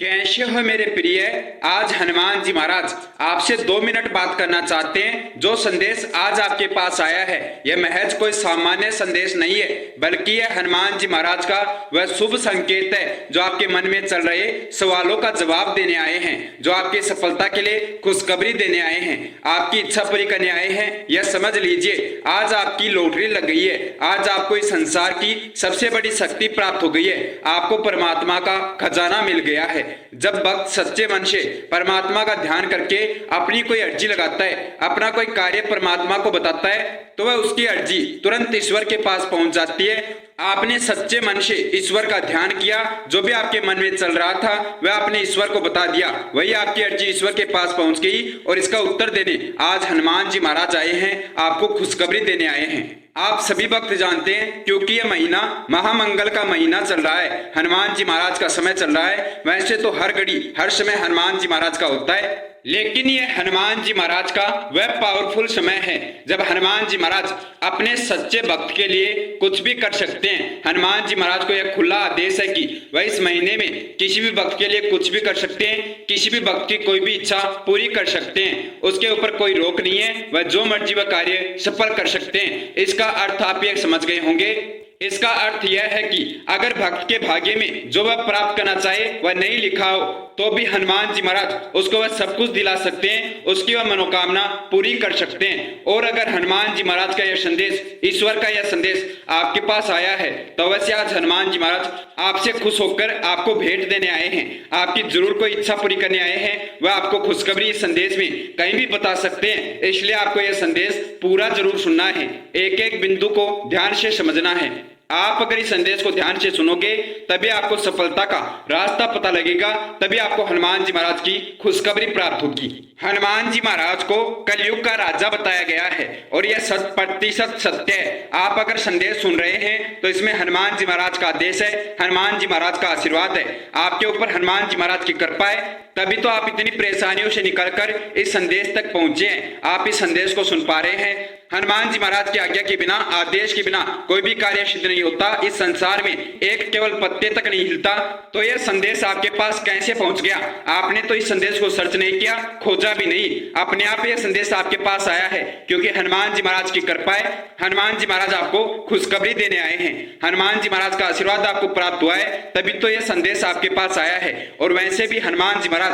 कैसे हो मेरे प्रिय। आज हनुमान जी महाराज आपसे 2 मिनट बात करना चाहते हैं। जो संदेश आज आपके पास आया है यह महज कोई सामान्य संदेश नहीं है, बल्कि यह हनुमान जी महाराज का वह शुभ संकेत है जो आपके मन में चल रहे सवालों का जवाब देने आए हैं, जो आपकी सफलता के लिए खुशखबरी देने आए हैं, आपकी इच्छा पूरी करने आए हैं। यह समझ लीजिए, आज आपकी लॉटरी लग गई है। आज आपको इस संसार की सबसे बड़ी शक्ति प्राप्त हो गई है। आपको परमात्मा का खजाना मिल गया है। जब भक्त सच्चे मन से परमात्मा का ध्यान करके अपनी कोई अर्जी लगाता है, अपना कोई कार्य परमात्मा को बताता है, तो वह उसकी अर्जी तुरंत ईश्वर के पास पहुंच जाती है। आपने सच्चे मन से ईश्वर का ध्यान किया, जो भी आपके मन में चल रहा था वह आपने ईश्वर को बता दिया, वही आपकी अर्जी ईश्वर के पास पहुंच गई। और इसका उत्तर देने आज हनुमान जी महाराज आए हैं, आपको खुशखबरी देने आए हैं। आप सभी भक्त जानते हैं, क्योंकि यह महीना महामंगल का महीना चल रहा है, हनुमान जी महाराज का समय चल रहा है। वैसे तो हर घड़ी हर समय हनुमान जी महाराज का होता है, लेकिन ये हनुमान जी महाराज का वह पावरफुल समय है जब हनुमान जी महाराज अपने सच्चे भक्त के लिए कुछ भी कर सकते हैं। हनुमान जी महाराज को यह खुला आदेश है कि वह इस महीने में किसी भी भक्त के लिए कुछ भी कर सकते हैं, किसी भी भक्त की कोई भी इच्छा पूरी कर सकते हैं। उसके ऊपर कोई रोक नहीं है, वह जो मर्जी वह कार्य सफल कर सकते हैं। इसका अर्थ आप ये समझ गए होंगे। इसका अर्थ यह है कि अगर भक्त के भाग्य में जो वह प्राप्त करना चाहे वह नहीं लिखा हो, तो भी हनुमान जी महाराज उसको वह सब कुछ दिला सकते हैं, उसकी वह मनोकामना पूरी कर सकते हैं। और अगर हनुमान जी महाराज का यह संदेश, ईश्वर का यह संदेश आपके पास आया है, तो वैसे आज हनुमान जी महाराज आपसे खुश होकर आपको भेंट देने आए हैं, आपकी जरूर कोई इच्छा पूरी करने आए हैं। वह आपको खुशखबरी इस संदेश में कहीं भी बता सकते हैं, इसलिए आपको यह संदेश पूरा जरूर सुनना है, एक एक बिंदु को ध्यान से समझना है। आप अगर इस संदेश को ध्यान से सुनोगे तभी आपको सफलता का रास्ता पता लगेगा, तभी आपको हनुमान जी महाराज की खुशखबरी प्राप्त होगी। हनुमान जी महाराज को कलयुग का राजा बताया गया है और यह 100% सत्य है। आप अगर संदेश सुन रहे हैं तो इसमें हनुमान जी महाराज का आदेश है, हनुमान जी महाराज का आशीर्वाद है, आपके ऊपर हनुमान जी महाराज की कृपा है, तभी तो आप इतनी परेशानियों से निकलकर इस संदेश तक पहुंचे हैं। आप इस संदेश को सुन पा रहे हैं। हनुमान जी महाराज की आज्ञा के बिना, आदेश के बिना कोई भी कार्य सिद्ध नहीं होता। इस संसार में एक केवल पत्ते तक नहीं हिलता। तो यह संदेश आपके पास कैसे पहुंच गया? आपने तो इस संदेश को सर्च नहीं किया, खोजा भी नहीं, अपने आप यह संदेश आपके पास आया है, क्योंकि हनुमान जी महाराज की कृपा है। हनुमान जी महाराज आपको खुशखबरी देने आए हैं, हनुमान जी महाराज का आशीर्वाद आपको प्राप्त हुआ है, तभी तो यह संदेश आपके पास आया है। और वैसे भी हनुमान जी महाराज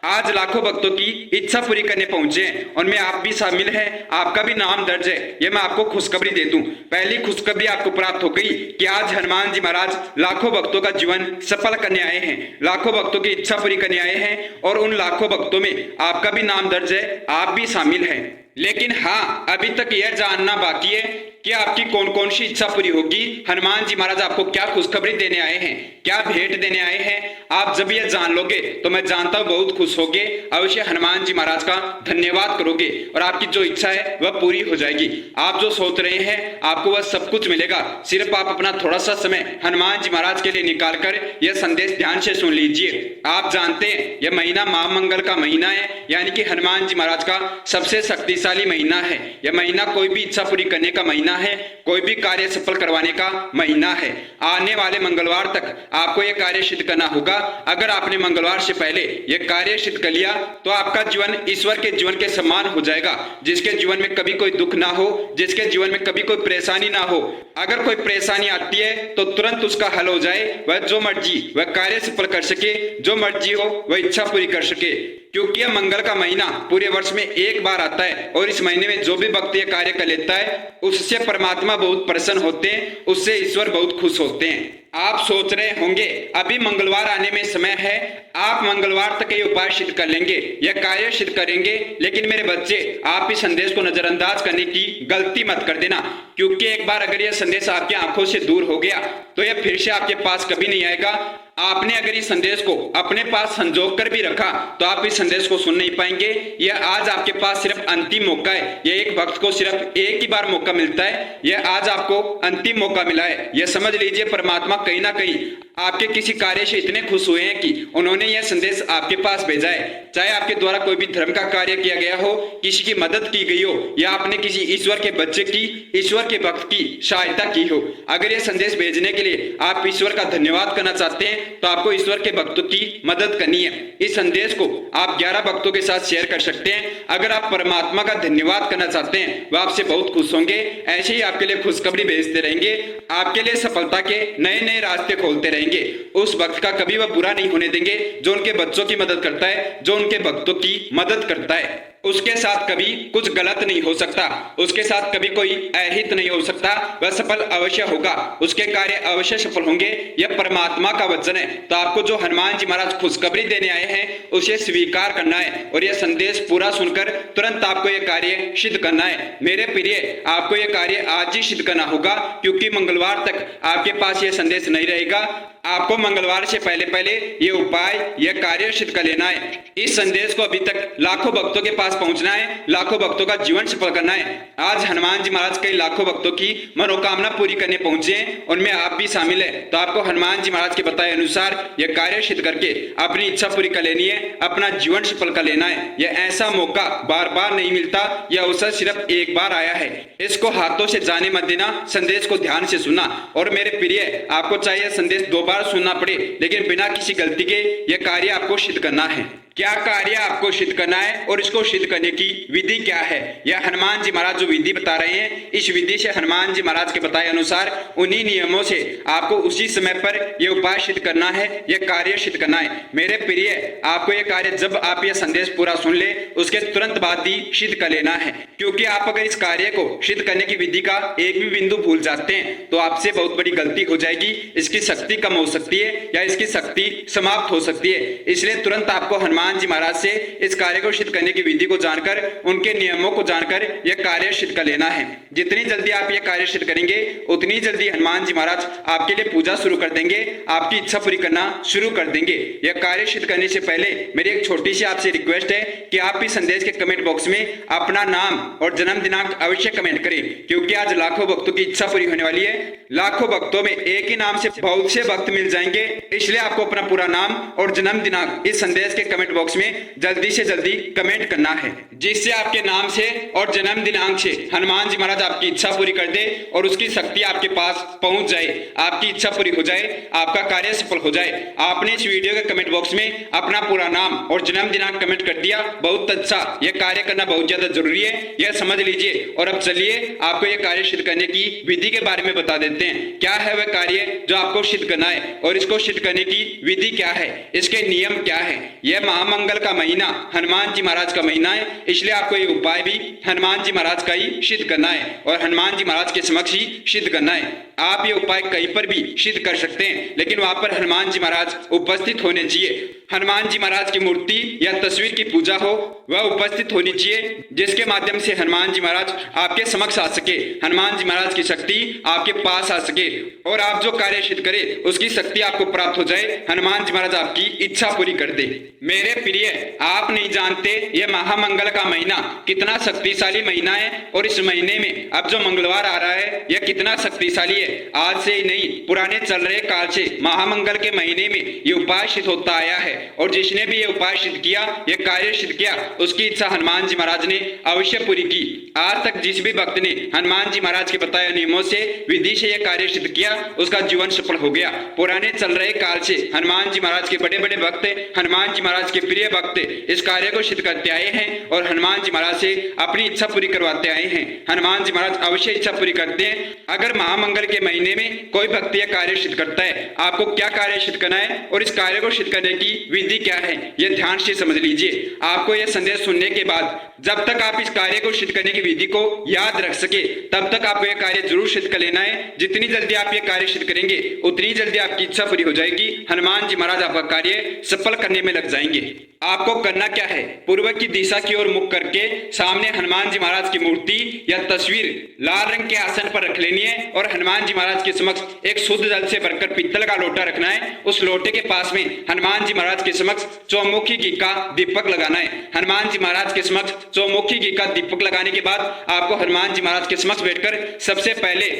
आज लाखों भक्तों की इच्छा पूरी करने पहुंचे हैं, उनमें आप भी शामिल हैं, आपका भी नाम दर्ज है। ये मैं आपको खुशखबरी दे दूं। पहली खुशखबरी आपको प्राप्त हो गई कि आज हनुमान जी महाराज लाखों भक्तों का जीवन सफल करने आए हैं, लाखों भक्तों की इच्छा पूरी करने आए हैं, और उन लाखों भक्तों में आपका भी नाम दर्ज है, आप भी शामिल हैं। लेकिन हाँ, अभी तक यह जानना बाकी है कि आपकी कौन कौन सी इच्छा पूरी होगी। हनुमान जी महाराज आपको क्या खुशखबरी देने आए हैं, क्या भेंट देने आए हैं। आप जब यह जान लोगे तो मैं जानता हूं बहुत खुश होगे, अवश्य हनुमान जी महाराज का धन्यवाद करोगे और आपकी जो इच्छा है वह पूरी हो जाएगी। आप जो सोच रहे हैं आपको वह सब कुछ मिलेगा। सिर्फ आप अपना थोड़ा सा समय हनुमान जी महाराज के लिए निकाल कर यह संदेश ध्यान से सुन लीजिए। आप जानते हैं यह महीना महामंगल का महीना है, यानी कि हनुमान जी महाराज का सबसे शक्तिशाली महीना है। यह महीना कोई भी इच्छा पूरी करने का महीना है, कोई भी कार्य सफल करवाने का महीना है। आने वाले मंगलवार तक आपको यह कार्य सिद्ध करना होगा। अगर आपने मंगलवार से पहले यह कार्य सिद्ध कर लिया तो आपका जीवन ईश्वर के जीवन के समान हो जाएगा। जिसके जीवन में कभी कोई दुख ना हो, जिसके जीवन में कभी कोई परेशानी ना हो, अगर कोई परेशानी आती है तो तुरंत उसका हल हो जाए। वह जो मर्जी वह कार्य सफल कर सके, जो मर्जी हो वह इच्छा पूरी कर सके, क्योंकि यह मंगल का महीना पूरे वर्ष में एक बार आता है। और इस महीने में जो भी भक्त यह कार्य कर लेता है उससे परमात्मा बहुत प्रसन्न होते हैं, उससे ईश्वर बहुत खुश होते हैं। आप सोच रहे होंगे अभी मंगलवार आने में समय है, आप मंगलवार तक ये उपाय सिद्ध कर लेंगे, यह कार्य सिद्ध करेंगे। लेकिन मेरे बच्चे, आप इस संदेश को नजरअंदाज करने की गलती मत कर देना, क्योंकि एक बार अगर यह संदेश आपकी आंखों से दूर हो गया तो यह फिर से आपके पास कभी नहीं आएगा। आपने अगर इस संदेश को अपने पास संजोग कर भी रखा तो आप इस संदेश को सुन नहीं पाएंगे। यह आज आपके पास सिर्फ अंतिम मौका है। यह एक भक्त को सिर्फ एक ही बार मौका मिलता है, यह आज आपको अंतिम मौका मिला है। यह समझ लीजिए, परमात्मा कहीं ना कहीं आपके किसी कार्य से इतने खुश हुए हैं कि उन्होंने ने यह संदेश आपके पास भेजा है। चाहे आपके द्वारा कोई भी धर्म का कार्य किया गया हो, किसी की मदद की गई हो, या आपने किसी ईश्वर के बच्चे की, ईश्वर के भक्त की सहायता की हो, अगर यह संदेश भेजने के लिए आप ईश्वर का धन्यवाद करना चाहते हैं तो आपको ईश्वर के भक्तों की मदद करनी है। इस संदेश को आप 11 भक्तों के साथ शेयर कर सकते हैं। अगर आप परमात्मा का धन्यवाद करना चाहते हैं, वह आपसे बहुत खुश होंगे। ऐसे ही आपके लिए खुशखबरी भेजते रहेंगे, आपके लिए सफलता के नए नए रास्ते खोलते रहेंगे। उस वक्त का कभी वह बुरा नहीं होने देंगे जो उनके बच्चों की मदद करता है, जो उनके भक्तों की मदद करता है। उसके साथ कभी कुछ गलत नहीं हो सकता, उसके साथ कभी कोई अहित नहीं हो सकता। वह सफल अवश्य होगा, उसके कार्य अवश्य सफल होंगे। यह परमात्मा का वचन है। तो आपको जो हनुमान जी महाराज खुशखबरी देने आए हैं उसे स्वीकार करना है और यह संदेश पूरा सुनकर तुरंत आपको यह कार्य सिद्ध करना है। मेरे प्रिय, आपको यह कार्य आज ही सिद्ध करना होगा, क्योंकि मंगलवार तक आपके पास यह संदेश नहीं रहेगा। आपको मंगलवार से पहले ये उपाय, यह कार्य सिद्ध कर लेना है। इस संदेश को अभी तक लाखों भक्तों के पास पहुंचना है, लाखों भक्तों का जीवन सफल करना है। आज हनुमान जी महाराज कई लाखों भक्तों की मनोकामना पूरी करने पहुंचे हैं, उनमें आप भी शामिल है। तो आपको हनुमान जी महाराज के बताए अनुसार यह कार्य सिद्ध करके अपनी इच्छा पूरी कर लेनी है, अपना जीवन सफल कर लेना है। यह ऐसा मौका बार बार नहीं मिलता, यह अवसर सिर्फ एक बार आया है। इसको हाथों से जाने मत देना, संदेश को ध्यान से सुनना। और मेरे प्रिय, आपको चाहिए संदेश 2 बार सुनना पड़े, लेकिन बिना किसी गलती के यह कार्य आपको सिद्ध करना है। क्या कार्य आपको सिद्ध करना है और इसको सिद्ध करने की विधि क्या है, यह हनुमान जी महाराज जो विधि बता रहे हैं, इस विधि से हनुमान जी महाराज के बताए अनुसार उन्हीं नियमों से आपको उसी समय पर यह उपाय सिद्ध करना है, यह कार्य सिद्ध करना है। मेरे प्रिय, आपको यह कार्य जब आप यह संदेश पूरा सुन ले उसके तुरंत बाद ही सिद्ध कर लेना है, क्योंकि आप अगर इस कार्य को सिद्ध करने की विधि का एक भी बिंदु भूल जाते हैं तो आपसे बहुत बड़ी गलती हो जाएगी। इसकी शक्ति कम हो सकती है या इसकी शक्ति समाप्त हो सकती है। इसलिए तुरंत आपको हनुमान जी महाराज से इस कार्य को सिद्ध करने की विधि को जानकर, उनके नियमों को जानकर यह कार्य सिद्ध कर लेना है। जितनी जल्दी आप यह कार्य सिद्ध करेंगे उतनी जल्दी हनुमान जी महाराज आपके लिए पूजा शुरू कर देंगे, आपकी इच्छा पूरी करना शुरू कर देंगे। यह कार्य सिद्ध करने से पहले मेरी एक छोटी सी आपसे रिक्वेस्ट है कि आप इस संदेश के कमेंट बॉक्स में अपना नाम और जन्म दिनांक अवश्य कमेंट करें, क्योंकि आज लाखों भक्तों की इच्छा पूरी होने वाली है। लाखों भक्तों में एक ही नाम से बहुत से भक्त मिल जाएंगे, इसलिए आपको अपना पूरा नाम और जन्म दिनांक इस संदेश के कमेंट बॉक्स में जल्दी से जल्दी कमेंट करना है, जिससे आपके नाम से और जन्म दिनांक से हनुमान जी महाराज आपकी इच्छा पूरी कर दे और उसकी शक्ति आपके पास पहुंच जाए, आपकी इच्छा पूरी हो जाए, आपका कार्य सफल हो जाए। आपने इस वीडियो के कमेंट बॉक्स में अपना पूरा नाम और जन्म दिनांक कमेंट कर दिया, बहुत अच्छा। यह कार्य करना बहुत ज्यादा जरूरी है, यह समझ लीजिए। और अब चलिए आपको यह कार्य सिद्ध करने की विधि के बारे में बता देते हैं। क्या है वह कार्य जो आपको सिद्ध करना है और इसको सिद्ध करने की विधि क्या है, इसके नियम क्या है। यह महामंगल का महीना हनुमान जी महाराज का महीना है, इसलिए आपको ये उपाय भी हनुमान जी महाराज का ही सिद्ध करना है और हनुमान जी महाराज के समक्ष ही सिद्ध करना है। आप ये उपाय कहीं पर भी सिद्ध कर सकते हैं, लेकिन वहां पर हनुमान जी महाराज उपस्थित होने चाहिए। हनुमान जी महाराज की मूर्ति या तस्वीर की पूजा हो वह उपस्थित होनी चाहिए, जिसके माध्यम से हनुमान जी महाराज आपके समक्ष आ सके, हनुमान जी महाराज की शक्ति आपके पास आ सके और आप जो कार्य सिद्ध करे उसकी शक्ति आपको प्राप्त हो जाए, हनुमान जी महाराज आपकी इच्छा पूरी कर दे। मेरे प्रिय, आप नहीं जानते यह महामंगल का महीना कितना शक्तिशाली महीना है और इस महीने में अब जो मंगलवार आ रहा है यह कितना शक्तिशाली है। आज से ही नहीं, पुराने चल रहे काल से महामंगल के महीने में ये उपाय सिद्ध होता आया है और जिसने भी ये उपाय सिद्ध किया, ये कार्य सिद्ध किया, उसकी इच्छा हनुमान जी महाराज ने अवश्य पूरी की। आज तक जिस भी भक्त ने हनुमान जी महाराज के बताए नियमों से विधि से यह कार्य सिद्ध किया उसका जीवन सफल हो गया। पुराने चल रहे काल से हनुमान जी महाराज के बड़े बड़े भक्त, हनुमान जी महाराज के प्रिय भक्त इस कार्य को सिद्ध करते आए हैं और हनुमान जी महाराज से अपनी इच्छा पूरी करवाते आए हैं। हनुमान जी महाराज अवश्य इच्छा पूरी करते हैं। अगर महामंगल के महीने में कोई भक्त यह कार्य सिद्ध करता है, आपको क्या कार्य सिद्ध करना है और इस कार्य को सिद्ध करने की विधि क्या है यह ध्यान से समझ लीजिए। आपको यह संदेश सुनने के बाद जब तक आप इस कार्य को सिद्ध करने की विधि को याद रख सके तब तक आपको यह कार्य जरूर सिद्ध कर लेना है। जितनी जल्दी आप यह कार्य सिद्ध करेंगे उतनी जल्दी आपकी इच्छा पूरी हो जाएगी, हनुमान जी महाराज आपका कार्य सफल करने में लग जाएंगे। आपको करना क्या है, पूर्व की दिशा की ओर मुख करके सामने हनुमान जी महाराज की मूर्ति या तस्वीर लाल रंग के आसन पर रख लेनी है और हनुमान जी महाराज के समक्ष एक शुद्ध जल से भरकर पीतल का लोटा रखना है। उस लोटे के पास में हनुमान जी महाराज के समक्ष चौमुखी घी का दीपक लगाना है। हनुमान जी महाराज के समक्ष चौमुखी घी का दीपक लगाने के बाद आपको हनुमान जी महाराज के समक्ष बैठकर सबसे पहले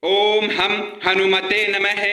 ओम हम हनुमते नमः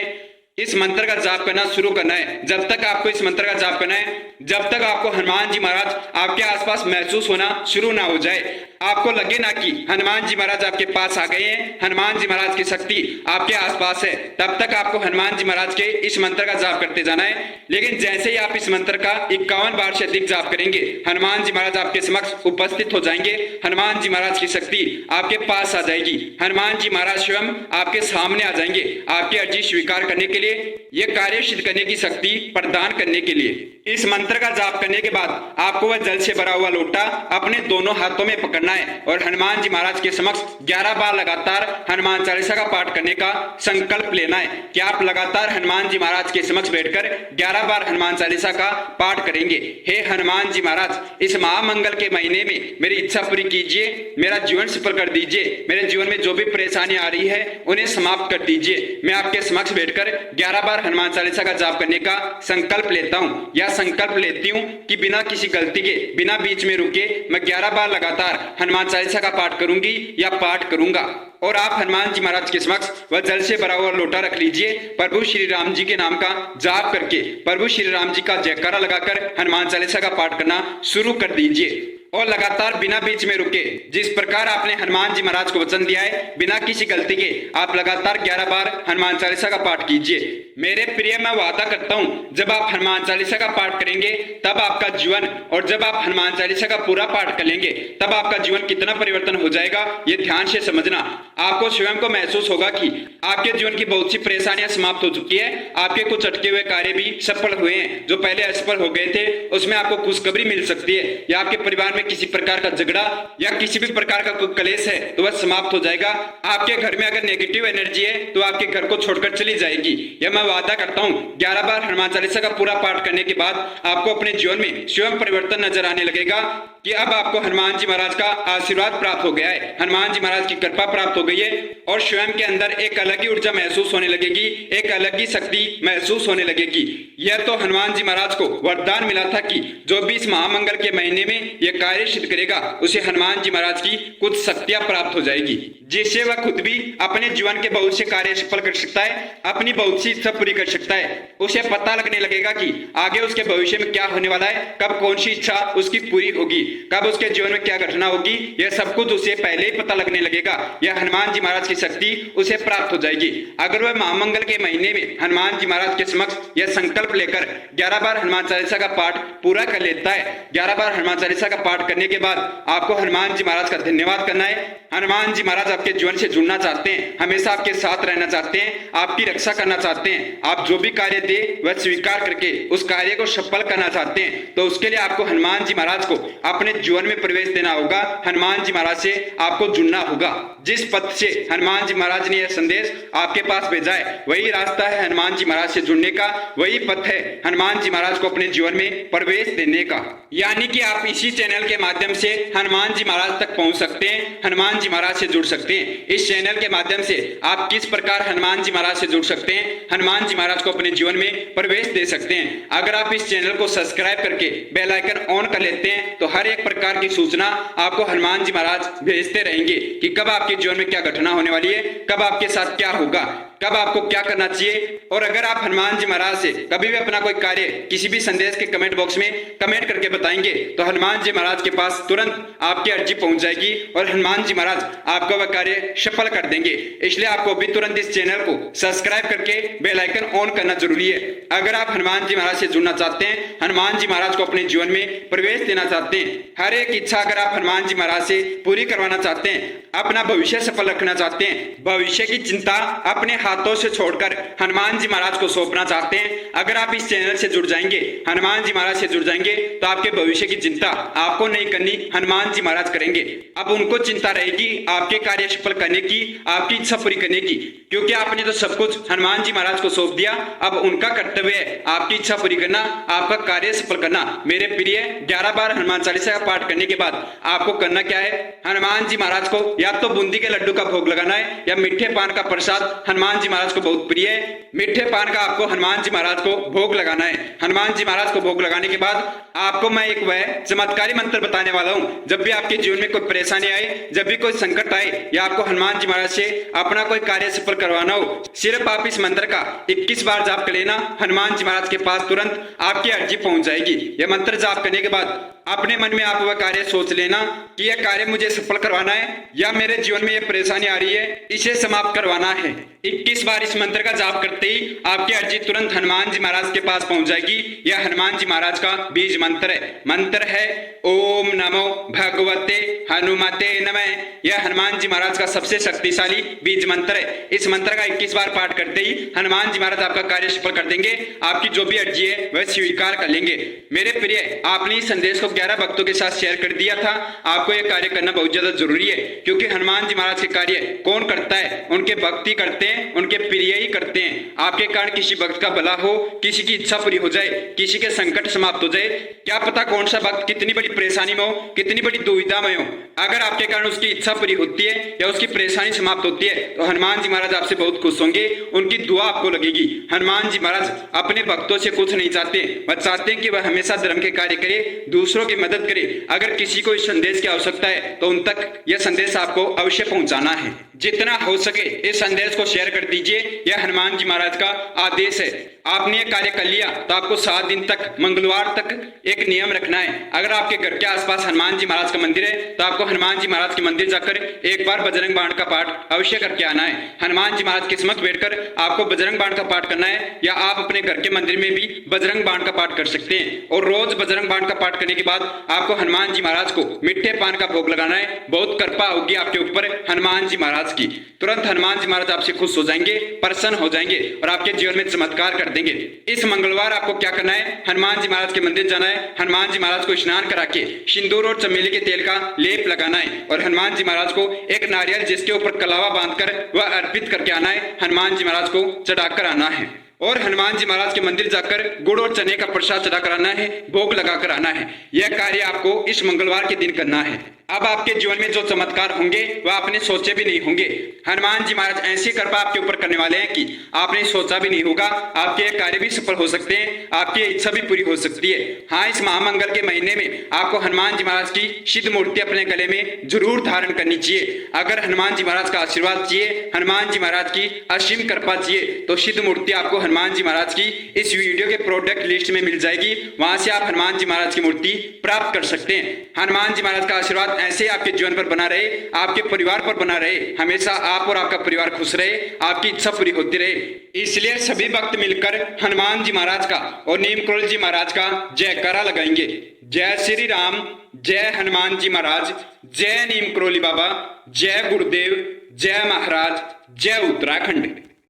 इस मंत्र का जाप करना शुरू करना है। जब तक आपको इस मंत्र का जाप करना है जब तक आपको हनुमान जी महाराज आपके आसपास महसूस होना शुरू ना हो जाए, आपको लगे ना कि हनुमान जी महाराज आपके पास आ गए हैं, हनुमान जी महाराज की शक्ति आपके आसपास है, तब तक आपको हनुमान जी महाराज के इस मंत्र का जाप करते जाना है। लेकिन जैसे ही आप इस मंत्र का 51 बार से अधिक जाप करेंगे, हनुमान जी महाराज आपके समक्ष उपस्थित हो जाएंगे, हनुमान जी महाराज की शक्ति आपके पास आ जाएगी, हनुमान जी महाराज स्वयं आपके सामने आ जाएंगे आपकी अर्जी स्वीकार करने के लिए, यह कार्य सिद्ध करने की शक्ति प्रदान करने के लिए। इस मंत्र का जाप करने के बाद आपको वह जल से भरा हुआ लोटा अपने दोनों हाथों में पकड़ना है और हनुमान जी महाराज के समक्ष 11 बार लगातार हनुमान चालीसा का पाठ करने का संकल्प लेना है कि आप लगातार हनुमान जी महाराज के समक्ष बैठकर 11 बार हनुमान चालीसा का पाठ करेंगे। हे हनुमान जी महाराज, इस महामंगल के महीने में मेरी इच्छा पूरी कीजिए, मेरा जीवन सफल कर दीजिए, मेरे जीवन में जो भी परेशानी आ रही है उन्हें समाप्त कर दीजिए। मैं आपके समक्ष बैठकर 11 बार हनुमान चालीसा का जाप करने का संकल्प लेता हूँ या संकल्प लेती हूँ कि बिना किसी गलती के, बिना बीच में रुके मैं 11 बार लगातार हनुमान चालीसा का पाठ करूंगी या पाठ करूंगा। और आप हनुमान जी महाराज के समक्ष वह जल से भरा हुआ लोटा रख लीजिए। प्रभु श्री राम जी के नाम का जाप करके प्रभु श्री राम जी का जयकारा लगाकर हनुमान चालीसा का पाठ करना शुरू कर दीजिए और लगातार बिना बीच में रुके, जिस प्रकार आपने हनुमान जी महाराज को वचन दिया है, बिना किसी गलती के आप लगातार 11 बार हनुमान चालीसा का पाठ कीजिए। मेरे प्रिय, मैं वादा करता हूं जब आप हनुमान चालीसा का पाठ करेंगे तब आपका जीवन, और जब आप हनुमान चालीसा का पूरा पाठ कर लेंगे तब आपका जीवन कितना परिवर्तन हो जाएगा ये ध्यान से समझना। आपको स्वयं को महसूस होगा कि आपके जीवन की बहुत सी परेशानियां समाप्त हो चुकी है, आपके कुछ अटके हुए कार्य भी सफल हुए हैं, जो पहले असफल हो गए थे उसमें आपको खुशखबरी मिल सकती है, या आपके परिवार में किसी प्रकार का झगड़ा या किसी भी प्रकार का कोई कलेश है तो वह समाप्त हो जाएगा। आपके घर में अगर नेगेटिव एनर्जी है तो आपके घर को छोड़कर चली जाएगी। यह मैं वादा करता हूँ 11 बार हनुमान चालीसा का पूरा पाठ करने के बाद आपको अपने जीवन में स्वयं परिवर्तन नजर आने लगेगा कि अब आपको हनुमान जी महाराज का आशीर्वाद प्राप्त हो गया है, हनुमान जी महाराज की कृपा प्राप्त हो गई है और स्वयं के अंदर एक अलग ही ऊर्जा महसूस होने लगेगी, एक अलग ही शक्ति महसूस होने लगेगी। यह तो हनुमान जी महाराज को वरदान मिला था कि जो भी इस महामंगल के महीने में यह कार्य सिद्ध करेगा उसे हनुमान जी महाराज की कुछ शक्तियां प्राप्त हो जाएगी, जिससे वह खुद भी अपने जीवन के बहुत से कार्य सफल कर सकता है, अपनी बहुत सी इच्छा पूरी कर सकता है। उसे पता लगने लगेगा कि आगे उसके भविष्य में क्या होने वाला है, कब कौन सी इच्छा उसकी पूरी होगी, कब उसके जीवन में क्या घटना होगी, यह सब कुछ उसे पहले ही पता लगने लगेगा। यह हनुमान जी महाराज की शक्ति उसे प्राप्त हो जाएगी। अगर वह महामंगल के महीने में हनुमान जी महाराज के समक्ष यह संकल्प लेकर 11 बार हनुमान चालीसा का पाठ पूरा कर लेता है, 11 बार हनुमान चालीसा का पाठ करने के बाद आपको हनुमान जी महाराज का धन्यवाद करना है। हनुमान जी महाराज आपके जीवन से जुड़ना चाहते हैं, हमेशा आपके साथ रहना चाहते हैं, आपकी रक्षा करना चाहते हैं। आप जो भी कार्य दे वह स्वीकार करके उस कार्य को सफल करना चाहते हैं, तो उसके लिए आपको हनुमान जी महाराज को अपने जीवन में प्रवेश देना होगा, हनुमान जी महाराज से आपको जुड़ना होगा। जिस पथ से हनुमान जी महाराज ने यह संदेश आपके पास भेजा है वही रास्ता है हनुमान जी महाराज से जुड़ने का, वही पथ है हनुमान जी महाराज को अपने जीवन में प्रवेश देने का। यानी कि आप इसी चैनल के माध्यम से हनुमान जी महाराज तक पहुंच सकते हैं, हनुमान जी महाराज से जुड़ सकते हैं। इस चैनल के माध्यम से आप किस प्रकार हनुमान जी महाराज से जुड़ सकते हैं, हनुमान जी महाराज को अपने जीवन में प्रवेश दे सकते हैं। अगर आप इस चैनल को सब्सक्राइब करके बेल आइकन ऑन कर लेते हैं तो हर एक प्रकार की सूचना आपको हनुमान जी महाराज भेजते रहेंगे कि कब आपके जीवन में क्या घटना होने वाली है, कब आपके साथ क्या होगा, कब आपको क्या करना चाहिए। और अगर आप हनुमान जी महाराज से कभी भी अपना कोई कार्य किसी भी संदेश के कमेंट बॉक्स में कमेंट करके बताएंगे तो हनुमान जी महाराज के पास तुरंत आपकी अर्जी पहुंच जाएगी और हनुमान जी महाराज आपका वह कार्य सफल कर देंगे। इसलिए आपको भी तुरंत इस चैनल को सब्सक्राइब करके बेल आइकन ऑन करना जरूरी है। अगर आप हनुमान जी महाराज से जुड़ना चाहते हैं, हनुमान जी महाराज को अपने जीवन में प्रवेश देना चाहते हैं, हर एक इच्छा अगर आप हनुमान जी महाराज से पूरी करवाना चाहते हैं, अपना भविष्य सफल रखना चाहते हैं, भविष्य की चिंता अपने हाथों से छोड़कर हनुमान जी महाराज को सौंपना चाहते हैं, अगर आप इस चैनल से जुड़ जाएंगे, हनुमान जी महाराज से जुड़ जाएंगे तो आपके भविष्य की चिंता आपको नहीं करनी, हनुमान जी महाराज करेंगे। अब उनको चिंता रहेगी आपके कार्य सफल करने की, आपकी इच्छा पूरी करने की, क्योंकि आपने तो सब कुछ हनुमान जी महाराज को सौंप दिया। अब उनका कर्तव्य है आपकी इच्छा पूरी करना, आपका कार्य सफल करना। मेरे प्रिय, 11 बार हनुमान चालीसा का पाठ करने के बाद आपको करना क्या है, हनुमान जी महाराज को या तो बूंदी के लड्डू का भोग लगाना है या मीठे पान का प्रसाद हनुमान हनुमान जी महाराज को बहुत प्रिय है। मीठे पान का आपको हनुमान जी महाराज को भोग लगाना है। हनुमान जी महाराज को भोग लगाने के बाद आपको मैं एक वह चमत्कारी मंत्र बताने वाला हूँ। जब भी आपके जीवन में कोई परेशानी आए, जब भी कोई संकट आए या आपको हनुमान जी महाराज से अपना कोई कार्य सफल करवाना हो, सिर्फ आप इस मंत्र का 21 बार जाप कर लेना। हनुमान जी महाराज के पास तुरंत आपकी अर्जी पहुंच जाएगी। यह मंत्र जाप करने के बाद अपने मन में आप वह कार्य सोच लेना कि यह कार्य मुझे सफल करवाना है या मेरे जीवन में यह परेशानी आ रही है, इसे समाप्त करवाना है। 21 बार इस मंत्र का जाप करते ही आपकी अर्जी तुरंत हनुमान जी महाराज के पास पहुंच जाएगी। यह हनुमान जी महाराज का बीज मंत्र है। मंत्र है ओम नमो भगवते हनुमते नमः। यह हनुमान जी महाराज का सबसे शक्तिशाली बीज मंत्र है। इस मंत्र का 21 बार पाठ करते ही हनुमान जी महाराज आपका कार्य सफल कर देंगे। आपकी जो भी अर्जी है वह स्वीकार कर लेंगे। मेरे प्रिय, आपने इस संदेश को 11 भक्तों के साथ शेयर कर दिया था। आपको यह कार्य करना बहुत ज्यादा जरूरी है, क्योंकि हनुमान जी महाराज के कार्य कौन करता है? उनके भक्ति करते हैं, उनके प्रिय ही करते हैं। आपके कारण किसी भक्त का भला हो, किसी की इच्छा पूरी हो जाए, किसी के संकट समाप्त हो जाए, क्या पता कौन सा भक्त कितनी बड़ी परेशानी में हो, कितनी बड़ी दुविधा में हो, अगर आपके कारण उसकी इच्छा पूरी होती है या उसकी परेशानी समाप्त होती है तो हनुमान जी महाराज आपसे बहुत खुश होंगे। उनकी दुआ आपको लगेगी। हनुमान जी महाराज अपने भक्तों से कुछ नहीं चाहते, वह चाहते हैं कि वह हमेशा धर्म के कार्य करे, दूसरों की मदद करे। अगर किसी को इस संदेश की आवश्यकता है तो उन तक यह संदेश आपको अवश्य पहुंचाना है। जितना हो सके इस संदेश को शेयर कर दीजिए। यह हनुमान जी महाराज का आदेश है। आपने ये कार्य कर लिया तो आपको 7 दिन तक, मंगलवार तक एक नियम रखना है। अगर आपके घर के आसपास हनुमान जी महाराज का मंदिर है तो आपको हनुमान जी महाराज के मंदिर जाकर एक बार बजरंग बाण का पाठ अवश्य करके आना है। हनुमान जी महाराज की समक्ष बैठकर आपको बजरंग बाण का पाठ करना है, या आप अपने घर के मंदिर में भी बजरंग बाण का पाठ कर सकते हैं। और रोज बजरंग बाण का पाठ करने के बाद आपको हनुमान जी महाराज को मीठे पान का भोग लगाना है। बहुत कृपा होगी आपके ऊपर हनुमान जी महाराज की। तुरंत हनुमान जी महाराज आपसे खुश हो जाएंगे, प्रसन्न हो जाएंगे और आपके जीवन में चमत्कार कर देंगे। इस मंगलवार आपको क्या करना है? हनुमान जी महाराज के मंदिर जाना है। हनुमान जी महाराज को स्नान करा के सिंदूर और चमेली के तेल का लेप लगाना है और हनुमान जी महाराज को एक नारियल जिसके ऊपर कलावा बांधकर वह अर्पित करके आना है। हनुमान जी महाराज को चढ़ाकर आना है और हनुमान जी महाराज के मंदिर जाकर गुड़ और चने का प्रसाद चढ़ाकर आना है, भोग लगाकर आना है। यह कार्य आपको इस मंगलवार के दिन करना है। अब आपके जीवन में जो चमत्कार होंगे वह आपने सोचे भी नहीं होंगे। हनुमान जी महाराज ऐसी कृपा आपके ऊपर करने वाले हैं कि आपने सोचा भी नहीं होगा। आपके कार्य भी सफल हो सकते हैं, आपकी इच्छा भी पूरी हो सकती है। हाँ, इस महामंगल के महीने में आपको हनुमान जी महाराज की सिद्ध मूर्ति अपने गले में जरूर धारण करनी चाहिए। अगर हनुमान जी महाराज का आशीर्वाद चाहिए, हनुमान जी महाराज की असीम कृपा चाहिए तो सिद्ध मूर्ति आपको हनुमान जी महाराज की इस वीडियो के प्रोडक्ट लिस्ट में मिल जाएगी। वहां से आप हनुमान जी महाराज की मूर्ति प्राप्त कर सकते हैं। हनुमान जी महाराज का आशीर्वाद ऐसे आपके जीवन पर बना रहे, आपके परिवार पर बना रहे, हमेशा आप और आपका परिवार खुश रहे, आपकी इच्छा पूरी होती रहे। इसलिए सभी भक्त मिलकर हनुमान जी महाराज का और नीम करोली जी महाराज का जयकारा लगाएंगे। जय श्री राम, जय हनुमान जी महाराज, जय नीम करोली बाबा, जय गुरुदेव, जय महाराज, जय उत्तराखंड।